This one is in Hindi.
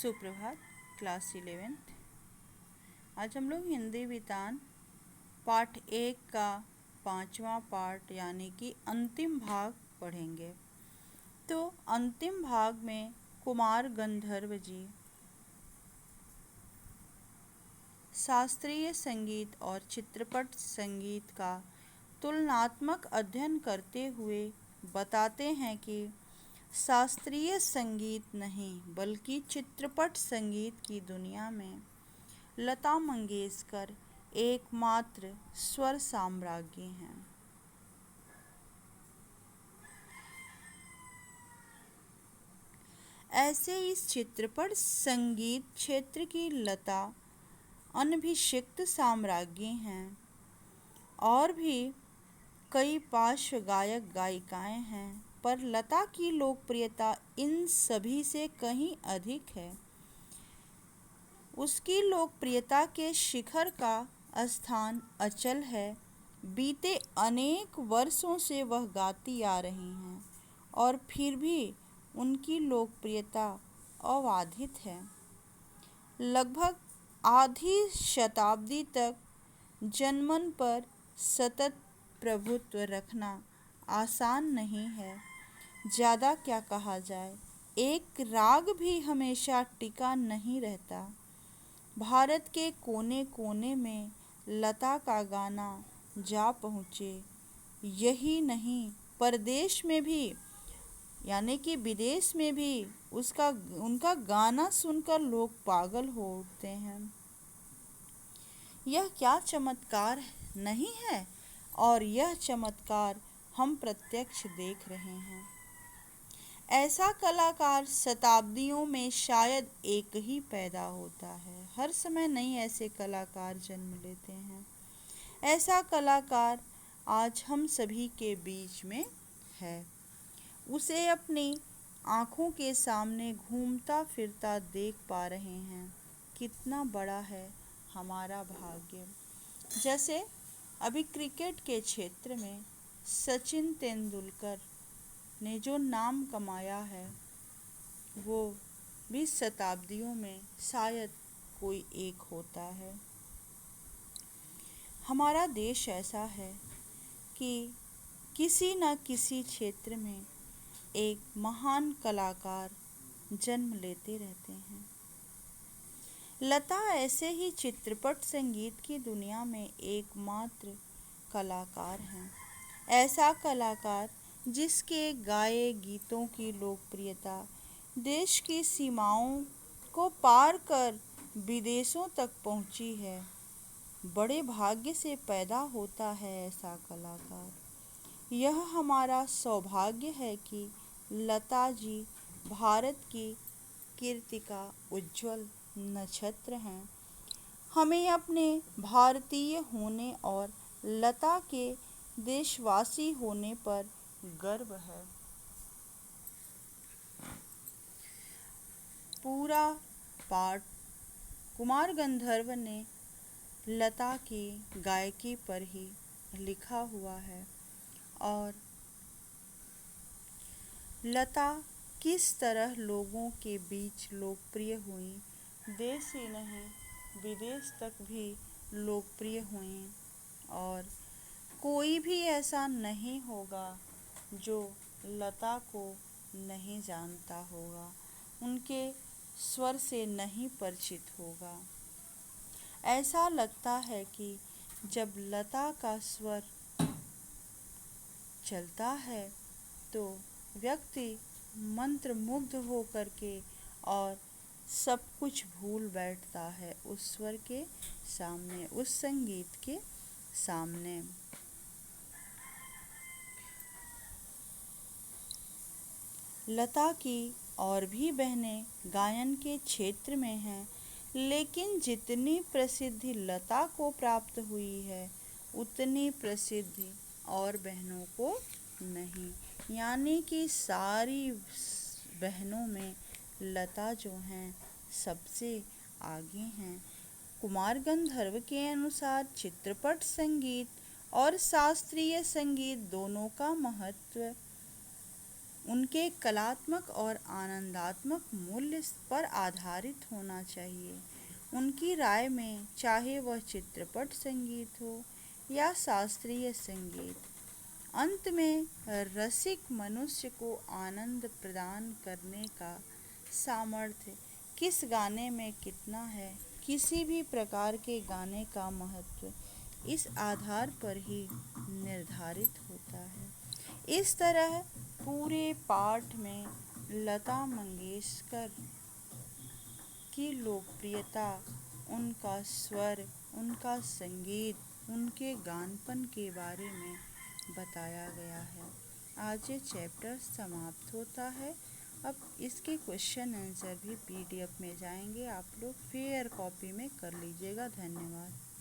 सुप्रभात। Class 11th। आज हम लोग हिंदी वितान पाठ 1 का 5वां पार्ट यानी कि अंतिम भाग पढ़ेंगे। तो अंतिम भाग में कुमार गंधर्व जी शास्त्रीय संगीत और चित्रपट संगीत का तुलनात्मक अध्ययन करते हुए बताते हैं कि शास्त्रीय संगीत नहीं बल्कि चित्रपट संगीत की दुनिया में लता मंगेशकर एकमात्र स्वर साम्राज्ञी हैं। ऐसे इस चित्रपट संगीत क्षेत्र की लता अनभिषिक्त साम्राज्ञी हैं। और भी कई पार्श्व गायक गायिकाएं हैं, पर लता की लोकप्रियता इन सभी से कहीं अधिक है। उसकी लोकप्रियता के शिखर का स्थान अचल है। बीते अनेक वर्षों से वह गाती आ रही हैं और फिर भी उनकी लोकप्रियता अबाधित है। लगभग आधी शताब्दी तक जनमन पर सतत प्रभुत्व रखना आसान नहीं है। ज़्यादा क्या कहा जाए, एक राग भी हमेशा टिका नहीं रहता। भारत के कोने कोने में लता का गाना जा पहुँचे। यही नहीं, परदेश में भी यानी कि विदेश में भी उनका गाना सुनकर लोग पागल हो उठते हैं। यह क्या चमत्कार नहीं है? और यह चमत्कार हम प्रत्यक्ष देख रहे हैं। ऐसा कलाकार शताब्दियों में शायद एक ही पैदा होता है। हर समय नए ऐसे कलाकार जन्म लेते हैं। ऐसा कलाकार आज हम सभी के बीच में है। उसे अपनी आँखों के सामने घूमता फिरता देख पा रहे हैं। कितना बड़ा है हमारा भाग्य। जैसे अभी क्रिकेट के क्षेत्र में सचिन तेंदुलकर ने जो नाम कमाया है, वो 20 शताब्दियों में शायद कोई एक होता है। हमारा देश ऐसा है कि किसी न किसी क्षेत्र में एक महान कलाकार जन्म लेते रहते हैं। लता ऐसे ही चित्रपट संगीत की दुनिया में एकमात्र कलाकार हैं। ऐसा कलाकार जिसके गाए गीतों की लोकप्रियता देश की सीमाओं को पार कर विदेशों तक पहुंची है। बड़े भाग्य से पैदा होता है ऐसा कलाकार। यह हमारा सौभाग्य है कि लता जी भारत की कीर्ति का उज्जवल नक्षत्र हैं। हमें अपने भारतीय होने और लता के देशवासी होने पर गर्व है। पूरा पाठ कुमार गंधर्व ने लता की गायकी पर ही लिखा हुआ है और लता किस तरह लोगों के बीच लोकप्रिय हुई, देश ही नहीं विदेश तक भी लोकप्रिय हुई। और कोई भी ऐसा नहीं होगा जो लता को नहीं जानता होगा, उनके स्वर से नहीं परिचित होगा। ऐसा लगता है कि जब लता का स्वर चलता है तो व्यक्ति मंत्रमुग्ध हो करके और सब कुछ भूल बैठता है उस स्वर के सामने, उस संगीत के सामने। लता की और भी बहनें गायन के क्षेत्र में हैं, लेकिन जितनी प्रसिद्धि लता को प्राप्त हुई है उतनी प्रसिद्धि और बहनों को नहीं। यानी कि सारी बहनों में लता जो हैं सबसे आगे हैं। कुमार गंधर्व के अनुसार चित्रपट संगीत और शास्त्रीय संगीत दोनों का महत्व उनके कलात्मक और आनंदात्मक मूल्य पर आधारित होना चाहिए। उनकी राय में चाहे वह चित्रपट संगीत हो या शास्त्रीय संगीत, अंत में रसिक मनुष्य को आनंद प्रदान करने का सामर्थ्य किस गाने में कितना है। किसी भी प्रकार के गाने का महत्व इस आधार पर ही निर्धारित होता है। इस तरह पूरे पाठ में लता मंगेशकर की लोकप्रियता, उनका स्वर, उनका संगीत, उनके गानपन के बारे में बताया गया है। आज ये चैप्टर समाप्त होता है। अब इसके क्वेश्चन आंसर भी PDF में जाएंगे, आप लोग फेयर कॉपी में कर लीजिएगा। धन्यवाद।